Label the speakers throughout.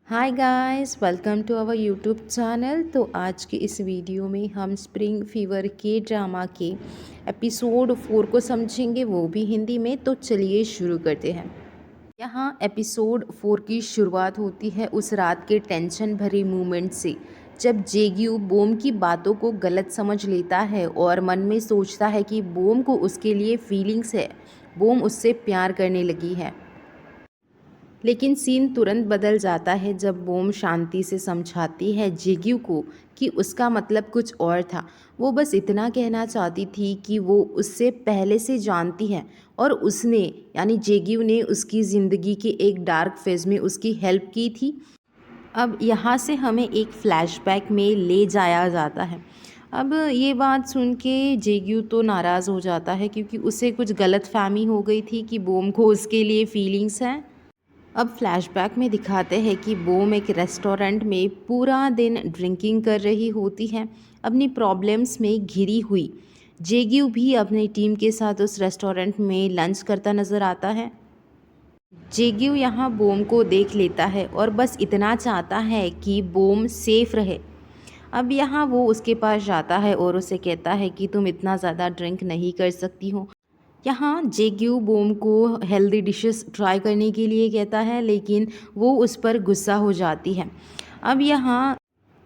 Speaker 1: Hi guys, welcome to our YouTube channel. तो आज की इस वीडियो में हम स्प्रिंग फीवर के ड्रामा के एपिसोड 4 को समझेंगे, वो भी हिंदी में। तो चलिए शुरू करते हैं। यहाँ एपिसोड 4 की शुरुआत होती है उस रात के टेंशन भरे मोमेंट से, जब जेग्यू बोम की बातों को गलत समझ लेता है और मन में सोचता है कि बोम को उसके लिए फीलिंग्स है, बोम उससे प्यार करने लगी है। लेकिन सीन तुरंत बदल जाता है जब बोम शांति से समझाती है जेग्यू को कि उसका मतलब कुछ और था। वो बस इतना कहना चाहती थी कि वो उससे पहले से जानती है और उसने यानी जेग्यू ने उसकी ज़िंदगी के एक डार्क फेज में उसकी हेल्प की थी। अब यहाँ से हमें एक फ्लैशबैक में ले जाया जाता है। अब ये बात सुन के जेग्यू तो नाराज़ हो जाता है क्योंकि उसे कुछ गलत फहमी हो गई थी कि बोम को उसके लिए फीलिंग्स हैं। अब फ्लैशबैक में दिखाते हैं कि बोम एक रेस्टोरेंट में पूरा दिन ड्रिंकिंग कर रही होती है, अपनी प्रॉब्लम्स में घिरी हुई। जेग्यू भी अपनी टीम के साथ उस रेस्टोरेंट में लंच करता नज़र आता है। जेग्यू यहाँ बोम को देख लेता है और बस इतना चाहता है कि बोम सेफ रहे। अब यहाँ वो उसके पास जाता है और उसे कहता है कि तुम इतना ज़्यादा ड्रिंक नहीं कर सकती हो। यहाँ जेग्यू बोम को हेल्दी डिशेस ट्राई करने के लिए कहता है, लेकिन वो उस पर गुस्सा हो जाती है। अब यहाँ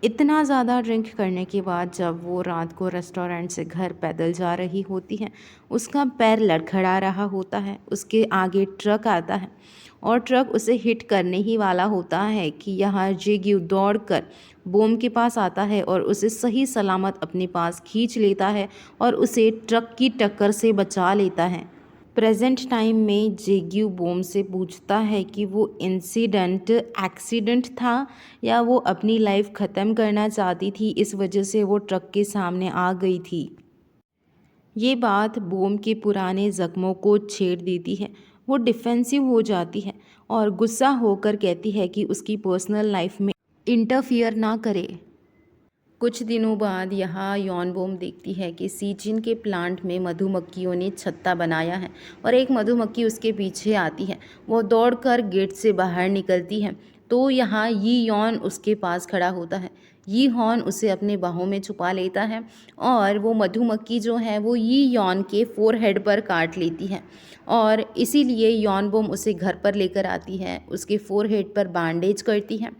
Speaker 1: इतना ज़्यादा ड्रिंक करने के बाद जब वो रात को रेस्टोरेंट से घर पैदल जा रही होती है, उसका पैर लड़खड़ा रहा होता है। उसके आगे ट्रक आता है और ट्रक उसे हिट करने ही वाला होता है कि यहाँ जेग्यू दौड़कर बोम के पास आता है और उसे सही सलामत अपने पास खींच लेता है और उसे ट्रक की टक्कर से बचा लेता है। प्रेजेंट टाइम में जेग्यू बोम से पूछता है कि वो इंसिडेंट एक्सीडेंट था या वो अपनी लाइफ ख़त्म करना चाहती थी, इस वजह से वो ट्रक के सामने आ गई थी। ये बात बोम के पुराने ज़ख्मों को छेड़ देती है। वो डिफेंसिव हो जाती है और गुस्सा होकर कहती है कि उसकी पर्सनल लाइफ में इंटरफियर ना करे। कुछ दिनों बाद यहाँ यॉनबोम देखती है कि सीजिन के प्लांट में मधुमक्खियों ने छत्ता बनाया है और एक मधुमक्खी उसके पीछे आती है। वो दौड़कर गेट से बाहर निकलती है तो यहाँ यी यॉन उसके पास खड़ा होता है। यी हॉन उसे अपने बाहों में छुपा लेता है और वो मधुमक्खी जो है वो यी यॉन के फोरहेड पर काट लेती है और इसीलिए यॉनबोम उसे घर पर लेकर आती है, उसके फोरहेड पर बैंडेज करती है।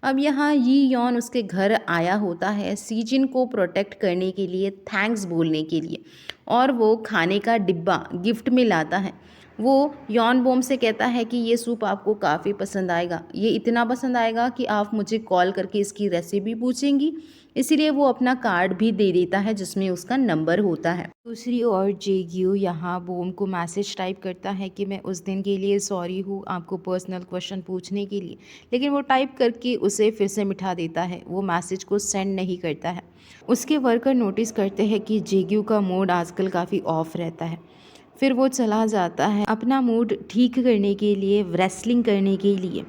Speaker 1: अब यहाँ यी यॉन उसके घर आया होता है सीजिन को प्रोटेक्ट करने के लिए, थैंक्स बोलने के लिए, और वो खाने का डिब्बा गिफ्ट में लाता है। वो यॉन बोम से कहता है कि ये सूप आपको काफ़ी पसंद आएगा, ये इतना पसंद आएगा कि आप मुझे कॉल करके इसकी रेसिपी पूछेंगी। इसीलिए वो अपना कार्ड भी दे देता है जिसमें उसका नंबर होता है। दूसरी ओर जेग्यू यहाँ बोम को मैसेज टाइप करता है कि मैं उस दिन के लिए सॉरी हूँ, आपको पर्सनल क्वेश्चन पूछने के लिए, लेकिन वो टाइप करके उसे फिर से मिटा देता है, वो मैसेज को सेंड नहीं करता है। उसके वर्कर नोटिस करते हैं कि जेग्यू का मूड आजकल काफ़ी ऑफ रहता है। फिर वो चला जाता है अपना मूड ठीक करने के लिए, रेसलिंग करने के लिए।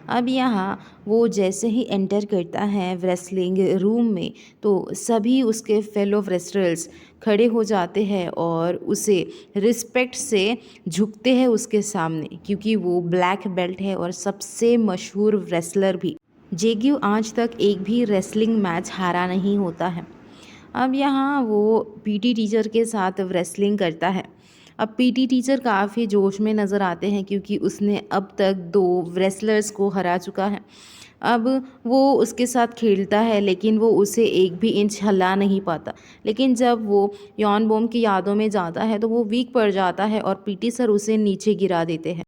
Speaker 1: अब यहाँ वो जैसे ही एंटर करता है रेसलिंग रूम में तो सभी उसके फेलो रेसलर्स खड़े हो जाते हैं और उसे रिस्पेक्ट से झुकते हैं उसके सामने, क्योंकि वो ब्लैक बेल्ट है और सबसे मशहूर रेसलर भी। जेग्यू आज तक एक भी रेसलिंग मैच हारा नहीं होता है। अब यहाँ वो पीटी टीचर के साथ रेसलिंग करता है। अब पीटी टीचर काफ़ी जोश में नज़र आते हैं क्योंकि उसने अब तक 2 रेसलर्स को हरा चुका है। अब वो उसके साथ खेलता है लेकिन वो उसे एक भी इंच हिला नहीं पाता। लेकिन जब वो यॉन बोम की यादों में जाता है तो वो वीक पड़ जाता है और पीटी सर उसे नीचे गिरा देते हैं।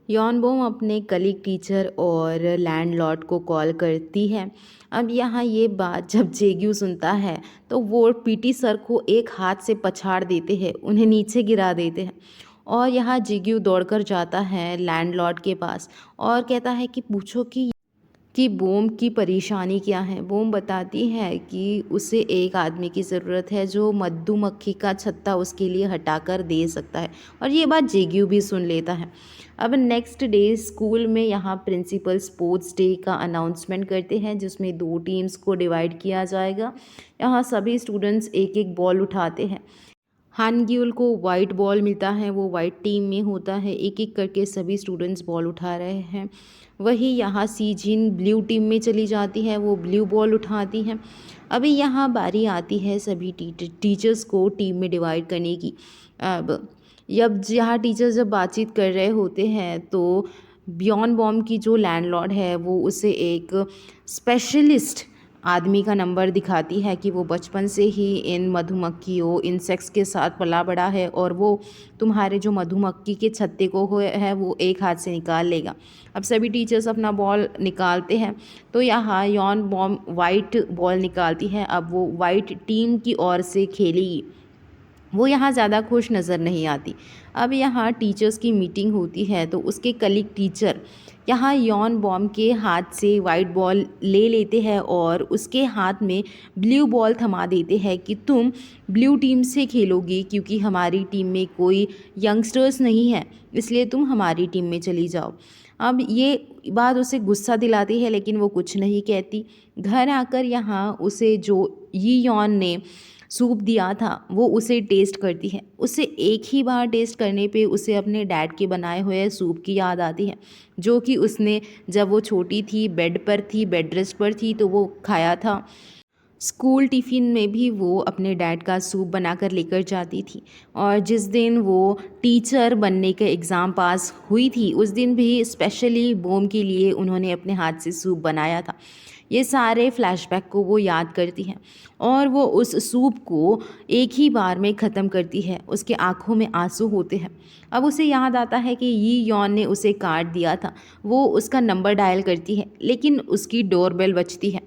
Speaker 1: यॉनबोम अपने कलीग टीचर और लैंडलॉर्ड को कॉल करती है। अब यहाँ ये बात जब जेग्यू सुनता है तो वो पीटी सर को एक हाथ से पछाड़ देते हैं, उन्हें नीचे गिरा देते हैं। और यहाँ जेग्यू दौड़कर जाता है लैंडलॉर्ड के पास और कहता है कि पूछो कि बोम की परेशानी क्या है। बोम बताती है कि उसे एक आदमी की ज़रूरत है जो मधुमक्खी का छत्ता उसके लिए हटाकर दे सकता है, और ये बात जेग्यू भी सुन लेता है। अब नेक्स्ट डे स्कूल में यहाँ प्रिंसिपल स्पोर्ट्स डे का अनाउंसमेंट करते हैं जिसमें 2 टीम्स को डिवाइड किया जाएगा। यहाँ सभी स्टूडेंट्स एक एक बॉल उठाते हैं। हानग्यूल को वाइट बॉल मिलता है, वो वाइट टीम में होता है। एक एक करके सभी स्टूडेंट्स बॉल उठा रहे हैं। वही यहाँ सीजिन ब्लू टीम में चली जाती है, वो ब्लू बॉल उठाती है। अभी यहाँ बारी आती है सभी टीचर्स को टीम में डिवाइड करने की। अब यहाँ टीचर्स जब बातचीत कर रहे होते हैं तो बियॉन्ड बॉम की जो लैंडलॉर्ड है वो उसे एक स्पेशलिस्ट आदमी का नंबर दिखाती है कि वो बचपन से ही इन मधुमक्खियों इंसेक्ट्स के साथ पला बड़ा है और वो तुम्हारे जो मधुमक्खी के छत्ते को है वो एक हाथ से निकाल लेगा। अब सभी टीचर्स अपना बॉल निकालते हैं तो यहाँ यॉन बॉम वाइट बॉल निकालती है। अब वो वाइट टीम की ओर से खेलेगी। वो यहाँ ज़्यादा खुश नज़र नहीं आती। अब यहाँ टीचर्स की मीटिंग होती है तो उसके कलीग टीचर यहाँ यॉन बॉम के हाथ से वाइट बॉल ले लेते हैं और उसके हाथ में ब्लू बॉल थमा देते हैं कि तुम ब्लू टीम से खेलोगी, क्योंकि हमारी टीम में कोई यंगस्टर्स नहीं है, इसलिए तुम हमारी टीम में चली जाओ। अब ये बात उसे गुस्सा दिलाती है लेकिन वो कुछ नहीं कहती। घर आकर यहाँ उसे जो यी यॉन ने सूप दिया था वो उसे टेस्ट करती है। उसे एक ही बार टेस्ट करने पे उसे अपने डैड के बनाए हुए सूप की याद आती है, जो कि उसने जब वो छोटी थी, बेड पर थी, बेड रेस्ट पर थी तो वो खाया था। स्कूल टिफ़िन में भी वो अपने डैड का सूप बनाकर लेकर जाती थी और जिस दिन वो टीचर बनने के एग्ज़ाम पास हुई थी उस दिन भी स्पेशली बॉम के लिए उन्होंने अपने हाथ से सूप बनाया था। ये सारे फ्लैशबैक को वो याद करती है और वो उस सूप को एक ही बार में ख़त्म करती है। उसके आँखों में आंसू होते हैं। अब उसे याद आता है कि यी यॉन ने उसे कार्ड दिया था। वो उसका नंबर डायल करती है लेकिन उसकी डोरबेल बजती है।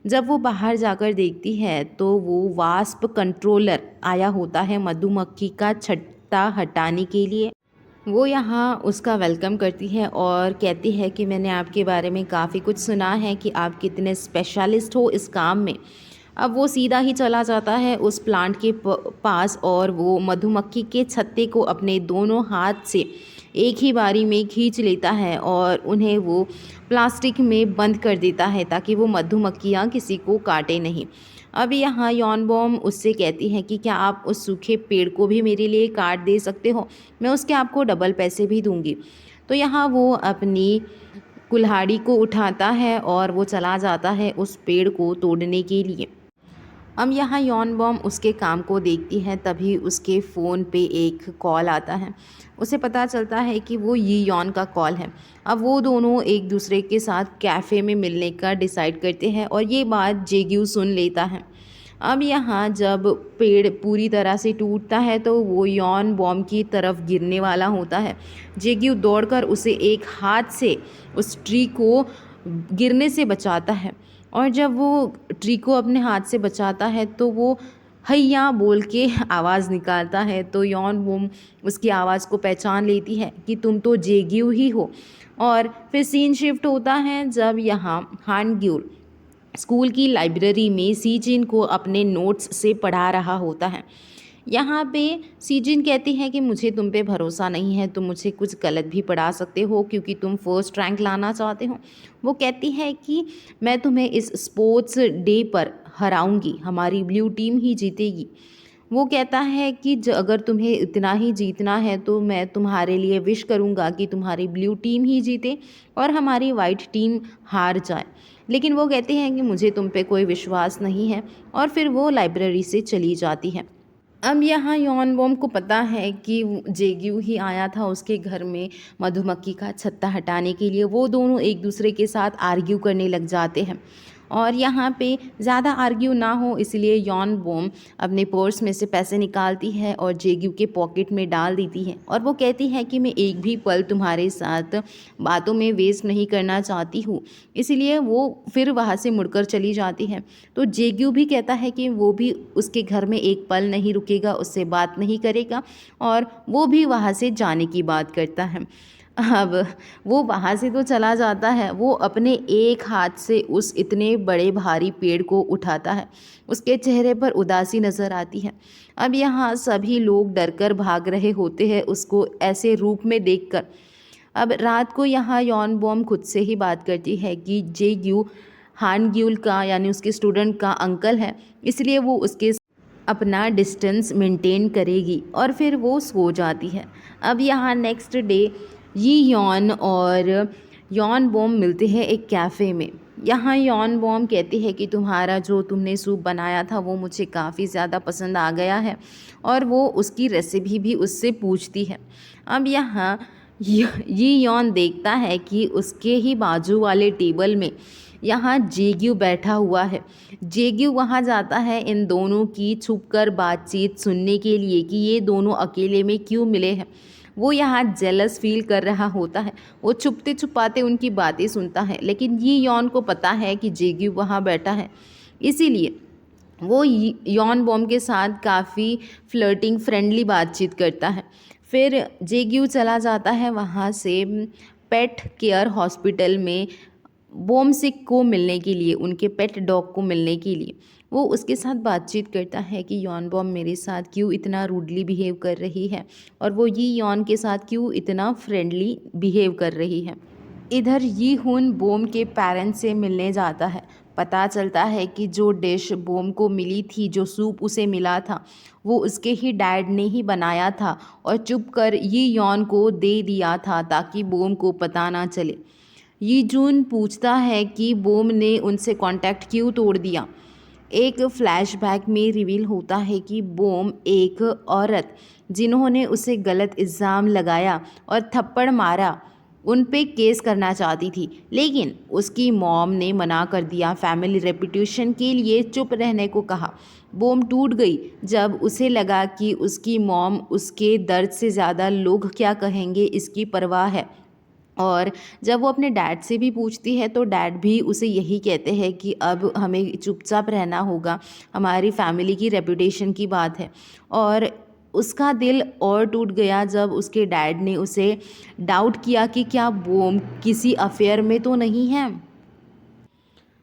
Speaker 1: जब वो बाहर जाकर देखती है तो वो वास्प कंट्रोलर आया होता है मधुमक्खी का छत्ता हटाने के लिए। वो यहाँ उसका वेलकम करती है और कहती है कि मैंने आपके बारे में काफ़ी कुछ सुना है कि आप कितने स्पेशलिस्ट हो इस काम में। अब वो सीधा ही चला जाता है उस प्लांट के पास और वो मधुमक्खी के छत्ते को अपने दोनों हाथ से एक ही बारी में खींच लेता है और उन्हें वो प्लास्टिक में बंद कर देता है ताकि वो मधुमक्खियाँ किसी को काटे नहीं। अब यहाँ यॉन बॉम उससे कहती है कि क्या आप उस सूखे पेड़ को भी मेरे लिए काट दे सकते हो, मैं उसके आपको डबल पैसे भी दूंगी। तो यहाँ वो अपनी कुल्हाड़ी को उठाता है और वो चला जाता है उस पेड़ को तोड़ने के लिए। अब यहाँ यॉन बॉम उसके काम को देखती है, तभी उसके फ़ोन पे एक कॉल आता है। उसे पता चलता है कि वो यी यॉन का कॉल है। अब वो दोनों एक दूसरे के साथ कैफ़े में मिलने का डिसाइड करते हैं और ये बात जेग्यू सुन लेता है। अब यहाँ जब पेड़ पूरी तरह से टूटता है तो वो यॉन बॉम की तरफ गिरने वाला होता है। जेग्यू दौड़कर उसे एक हाथ से उस ट्री को गिरने से बचाता है और जब वो ट्री को अपने हाथ से बचाता है तो वो हैया बोल के आवाज़ निकालता है। तो यॉन बूम उसकी आवाज़ को पहचान लेती है कि तुम तो जेग्यू ही हो। और फिर सीन शिफ्ट होता है जब यहाँ हानग्यूल स्कूल की लाइब्रेरी में सीजिन को अपने नोट्स से पढ़ा रहा होता है। यहाँ पे सीजिन कहती है कि मुझे तुम पे भरोसा नहीं है, तुम मुझे कुछ गलत भी पढ़ा सकते हो क्योंकि तुम फर्स्ट रैंक लाना चाहते हो। वो कहती है कि मैं तुम्हें इस स्पोर्ट्स डे पर हराऊंगी, हमारी ब्लू टीम ही जीतेगी। वो कहता है कि अगर तुम्हें इतना ही जीतना है तो मैं तुम्हारे लिए विश करूँगा कि तुम्हारी ब्लू टीम ही जीते और हमारी वाइट टीम हार जाए। लेकिन वो कहते हैं कि मुझे तुम पे कोई विश्वास नहीं है और फिर वो लाइब्रेरी से चली जाती है। अब यहाँ यॉन बॉम को पता है कि जेग्यू ही आया था उसके घर में मधुमक्खी का छत्ता हटाने के लिए। वो दोनों एक दूसरे के साथ आर्ग्यू करने लग जाते हैं और यहाँ पे ज़्यादा आर्ग्यू ना हो इसलिए यॉन बॉम अपने पर्स में से पैसे निकालती है और जेग्यू के पॉकेट में डाल देती है और वो कहती है कि मैं एक भी पल तुम्हारे साथ बातों में वेस्ट नहीं करना चाहती हूँ। इसलिए वो फिर वहाँ से मुड़कर चली जाती है। तो जेग्यू भी कहता है कि वो भी उसके घर में एक पल नहीं रुकेगा, उससे बात नहीं करेगा और वो भी वहाँ से जाने की बात करता है। अब वो वहाँ से तो चला जाता है, वो अपने एक हाथ से उस इतने बड़े भारी पेड़ को उठाता है। उसके चेहरे पर उदासी नज़र आती है। अब यहाँ सभी लोग डरकर भाग रहे होते हैं उसको ऐसे रूप में देखकर। अब रात को यहाँ यॉन बॉम खुद से ही बात करती है कि जेग्यू हानग्यूल का यानी उसके स्टूडेंट का अंकल है, इसलिए वो उसके अपना डिस्टेंस मेंटेन करेगी और फिर वो सो जाती है। अब यहाँ नेक्स्ट डे यी यॉन और यॉन बॉम मिलते हैं एक कैफ़े में। यहाँ यॉन बॉम कहती है कि तुम्हारा जो तुमने सूप बनाया था वो मुझे काफ़ी ज़्यादा पसंद आ गया है, और वो उसकी रेसिपी भी उससे पूछती है। अब यहाँ यी यॉन देखता है कि उसके ही बाजू वाले टेबल में यहाँ जेग्यू बैठा हुआ है। जेग्यू वहाँ जाता है इन दोनों की छुपकर बातचीत सुनने के लिए कि ये दोनों अकेले में क्यों मिले हैं। वो यहाँ जेलस फील कर रहा होता है। वो छुपते छुपाते उनकी बातें सुनता है, लेकिन ये यॉन को पता है कि जेग्यू वहाँ बैठा है, इसीलिए वो यॉन बॉम के साथ काफ़ी फ्लर्टिंग फ्रेंडली बातचीत करता है। फिर जेग्यू चला जाता है वहाँ से पेट केयर हॉस्पिटल में बोमसिक को मिलने के लिए, उनके पेट डॉग को मिलने के लिए। वो उसके साथ बातचीत करता है कि यॉन बॉम मेरे साथ क्यों इतना रूडली बिहेव कर रही है, और वो यी यॉन के साथ क्यों इतना फ्रेंडली बिहेव कर रही है। इधर यी हुन बोम के पेरेंट्स से मिलने जाता है। पता चलता है कि जो डिश बोम को मिली थी, जो सूप उसे मिला था, वो उसके ही डैड ने ही बनाया था और चुप कर यी यॉन को दे दिया था ताकि बोम को पता ना चले। यी जून पूछता है कि बोम ने उनसे कांटेक्ट क्यों तोड़ दिया। एक फ्लैशबैक में रिवील होता है कि बोम एक औरत जिन्होंने उसे गलत इल्ज़ाम लगाया और थप्पड़ मारा उन पे केस करना चाहती थी, लेकिन उसकी मॉम ने मना कर दिया। फैमिली रेपुटेशन के लिए चुप रहने को कहा। बोम टूट गई जब उसे लगा कि उसकी मॉम उसके दर्द से ज़्यादा लोग क्या कहेंगे इसकी परवाह है, और जब वो अपने डैड से भी पूछती है तो डैड भी उसे यही कहते हैं कि अब हमें चुपचाप रहना होगा, हमारी फैमिली की रेपुटेशन की बात है। और उसका दिल और टूट गया जब उसके डैड ने उसे डाउट किया कि क्या बोम किसी अफेयर में तो नहीं है।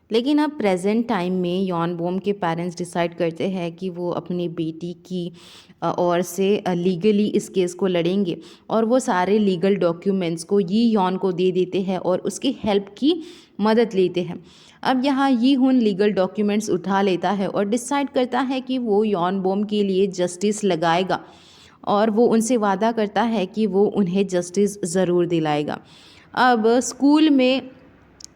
Speaker 1: लेकिन अब प्रेजेंट टाइम में यॉन बोम के पेरेंट्स डिसाइड करते हैं कि वो अपनी बेटी की ओर से लीगली इस केस को लड़ेंगे, और वो सारे लीगल डॉक्यूमेंट्स को यी यॉन को दे देते हैं और उसकी हेल्प की मदद लेते हैं। अब यहाँ यी हुन लीगल डॉक्यूमेंट्स उठा लेता है और डिसाइड करता है कि वो यॉन बोम के लिए जस्टिस लगाएगा, और वो उनसे वादा करता है कि वो उन्हें जस्टिस ज़रूर दिलाएगा। अब स्कूल में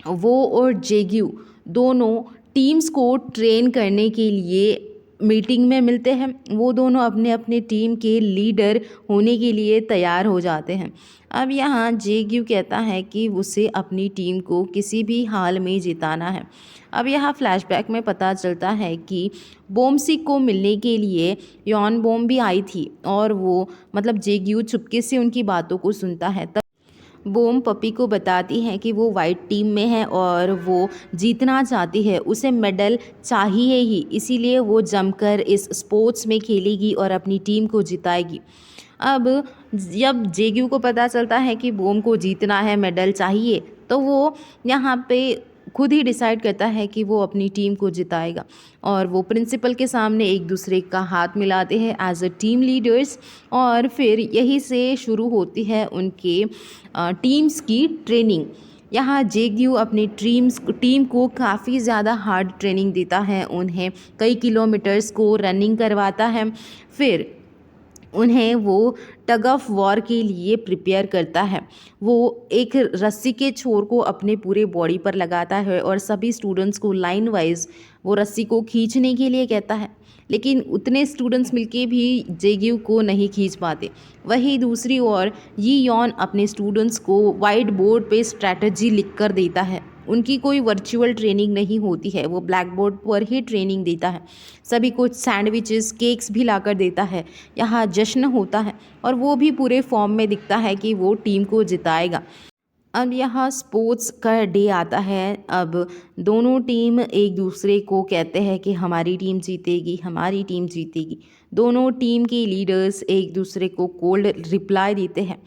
Speaker 1: वो और जेग्यू दोनों टीम्स को ट्रेन करने के लिए मीटिंग में मिलते हैं। वो दोनों अपने अपने टीम के लीडर होने के लिए तैयार हो जाते हैं। अब यहाँ जेग्यू कहता है कि उसे अपनी टीम को किसी भी हाल में जिताना है। अब यहाँ फ्लैशबैक में पता चलता है कि बोमसिक को मिलने के लिए यॉन बोम भी आई थी, और वो मतलब जेग्यू चुपके से उनकी बातों को सुनता है। बोम पपी को बताती है कि वो वाइट टीम में है और वो जीतना चाहती है, उसे मेडल चाहिए ही, इसीलिए वो जमकर इस स्पोर्ट्स में खेलेगी और अपनी टीम को जिताएगी। अब जब जेग्यू को पता चलता है कि बोम को जीतना है, मेडल चाहिए, तो वो यहाँ पे खुद ही डिसाइड करता है कि वो अपनी टीम को जिताएगा, और वो प्रिंसिपल के सामने एक दूसरे का हाथ मिलाते हैं एज अ टीम लीडर्स। और फिर यहीं से शुरू होती है उनके टीम्स की ट्रेनिंग। यहाँ जेग्यू अपनी टीम को काफ़ी ज़्यादा हार्ड ट्रेनिंग देता है, उन्हें कई किलोमीटर्स को रनिंग करवाता है, फिर उन्हें वो टग ऑफ वॉर के लिए प्रिपेयर करता है। वो एक रस्सी के छोर को अपने पूरे बॉडी पर लगाता है और सभी स्टूडेंट्स को लाइन वाइज वो रस्सी को खींचने के लिए कहता है, लेकिन उतने स्टूडेंट्स मिलके भी जेग्यू को नहीं खींच पाते। वहीं दूसरी ओर यी यॉन अपने स्टूडेंट्स को वाइट बोर्ड पे स्ट्रैटेजी लिख कर देता है। उनकी कोई वर्चुअल ट्रेनिंग नहीं होती है, वो ब्लैक बोर्ड पर ही ट्रेनिंग देता है। सभी कुछ सैंडविचेस केक्स भी लाकर देता है। यहाँ जश्न होता है और वो भी पूरे फॉर्म में दिखता है कि वो टीम को जिताएगा। अब यहाँ स्पोर्ट्स का डे आता है। अब दोनों टीम एक दूसरे को कहते हैं कि हमारी टीम जीतेगी, हमारी टीम जीतेगी। दोनों टीम के लीडर्स एक दूसरे को कोल्ड रिप्लाई देते हैं।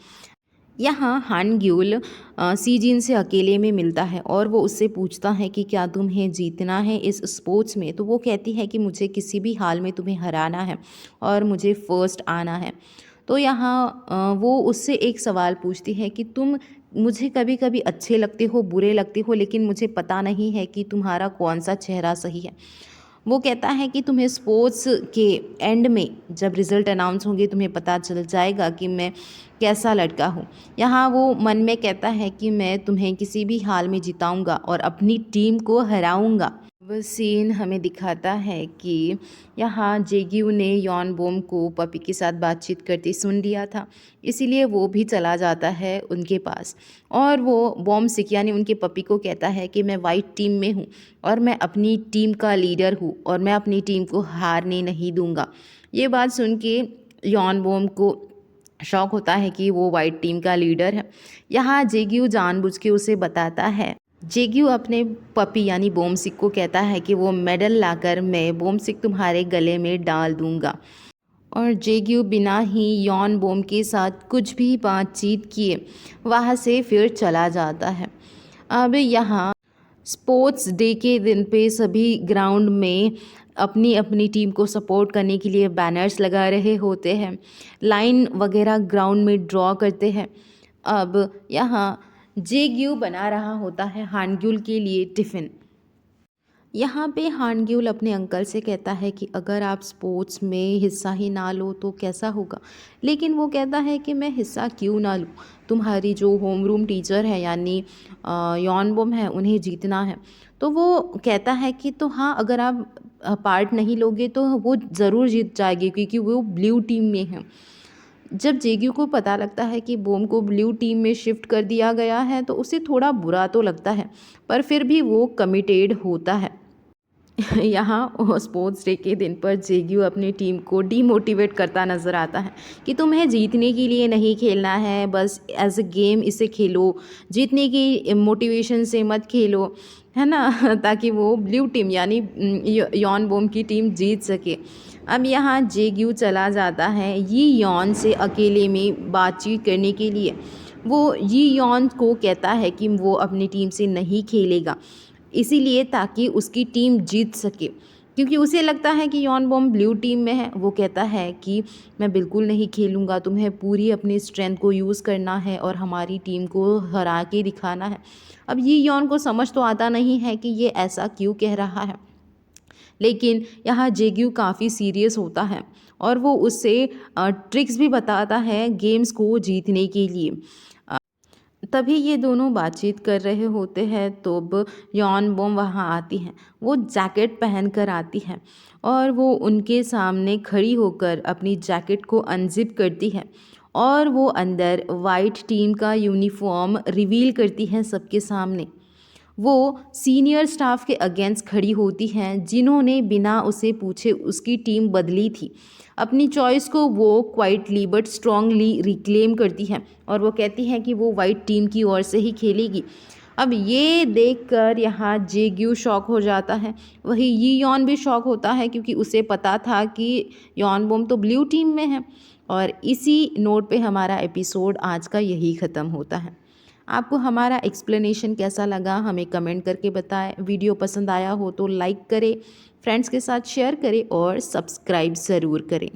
Speaker 1: यहाँ हान ग्यूल सीजिन से अकेले में मिलता है और वो उससे पूछता है कि क्या तुम्हें जीतना है इस स्पोर्ट्स में। तो वो कहती है कि मुझे किसी भी हाल में तुम्हें हराना है और मुझे फर्स्ट आना है। तो यहाँ वो उससे एक सवाल पूछती है कि तुम मुझे कभी कभी अच्छे लगते हो, बुरे लगते हो, लेकिन मुझे पता नहीं है कि तुम्हारा कौन सा चेहरा सही है। वो कहता है कि तुम्हें स्पोर्ट्स के एंड में जब रिज़ल्ट अनाउंस होंगे तुम्हें पता चल जाएगा कि मैं कैसा लड़का हूँ। यहाँ वो मन में कहता है कि मैं तुम्हें किसी भी हाल में जिताऊंगा और अपनी टीम को हराऊंगा। वह सीन हमें दिखाता है कि यहाँ जेग्यू ने यॉन बोम को पपी के साथ बातचीत करते सुन लिया था, इसीलिए वो भी चला जाता है उनके पास और वो बॉम सिक यानी उनके पपी को कहता है कि मैं वाइट टीम में हूँ और मैं अपनी टीम का लीडर हूँ और मैं अपनी टीम को हारने नहीं दूंगा। ये बात सुन के यॉन बोम को शौक होता है कि वो वाइट टीम का लीडर है। यहाँ जेग्यू जानबूझ के उसे बताता है। जेग्यू अपने पपी यानी बोमसिक को कहता है कि वो मेडल लाकर मैं बोमसिक तुम्हारे गले में डाल दूंगा और जेग्यू बिना ही यॉन बोम के साथ कुछ भी बातचीत किए वहाँ से फिर चला जाता है। अब यहाँ स्पोर्ट्स डे के दिन पे सभी ग्राउंड में अपनी अपनी टीम को सपोर्ट करने के लिए बैनर्स लगा रहे होते हैं, लाइन वगैरह ग्राउंड में ड्रॉ करते हैं। अब यहाँ जेग्यू बना रहा होता है हानग्यूल के लिए टिफ़िन। यहाँ पे हानग्यूल अपने अंकल से कहता है कि अगर आप स्पोर्ट्स में हिस्सा ही ना लो तो कैसा होगा, लेकिन वो कहता है कि मैं हिस्सा क्यों ना लूँ, तुम्हारी जो होम रूम टीचर है यानी यॉन बोम है उन्हें जीतना है। तो वो कहता है कि तो हाँ, अगर आप पार्ट नहीं लोगे तो वो ज़रूर जीत जाएगी क्योंकि वो ब्लू टीम में है। जब जेग्यू को पता लगता है कि बोम को ब्लू टीम में शिफ्ट कर दिया गया है तो उसे थोड़ा बुरा तो लगता है, पर फिर भी वो कमिटेड होता है। यहाँ स्पोर्ट्स डे के दिन पर जेग्यू अपनी टीम को डीमोटिवेट करता नज़र आता है कि तुम्हें जीतने के लिए नहीं खेलना है, बस एज अ गेम इसे खेलो, जीतने की मोटिवेशन से मत खेलो, है ना, ताकि वो ब्लू टीम यानी यॉन बोम की टीम जीत सके। अब यहाँ जेग्यू चला जाता है यी यॉन से अकेले में बातचीत करने के लिए। वो यी यॉन को कहता है कि वो अपनी टीम से नहीं खेलेगा, इसीलिए ताकि उसकी टीम जीत सके, क्योंकि उसे लगता है कि यॉन बॉम ब्लू टीम में है। वो कहता है कि मैं बिल्कुल नहीं खेलूँगा, तुम्हें पूरी अपनी स्ट्रेंथ को यूज़ करना है और हमारी टीम को हरा के दिखाना है। अब ये यॉन को समझ तो आता नहीं है कि ये ऐसा क्यों कह रहा है, लेकिन यहाँ जेग्यू काफ़ी सीरियस होता है और वो उससे ट्रिक्स भी बताता है गेम्स को जीतने के लिए। तभी ये दोनों बातचीत कर रहे होते हैं तो अब यॉन बोम वहाँ आती हैं। वो जैकेट पहन कर आती हैं और वो उनके सामने खड़ी होकर अपनी जैकेट को अनजिप करती है और वो अंदर वाइट टीम का यूनिफॉर्म रिवील करती है सबके सामने। वो सीनियर स्टाफ के अगेंस्ट खड़ी होती हैं जिन्होंने बिना उसे पूछे उसकी टीम बदली थी। अपनी चॉइस को वो क्वाइटली बट स्ट्रांगली रिक्लेम करती हैं और वो कहती हैं कि वो वाइट टीम की ओर से ही खेलेगी। अब ये देखकर यहाँ जेग्यू शॉक हो जाता है, वही यी यॉन भी शॉक होता है क्योंकि उसे पता था कि यॉन बोम तो ब्लू टीम में है। और इसी नोट पे हमारा एपिसोड आज का यही ख़त्म होता है। आपको हमारा एक्सप्लेनेशन कैसा लगा हमें कमेंट करके बताएं। वीडियो पसंद आया हो तो लाइक करें, फ्रेंड्स के साथ शेयर करें और सब्सक्राइब ज़रूर करें।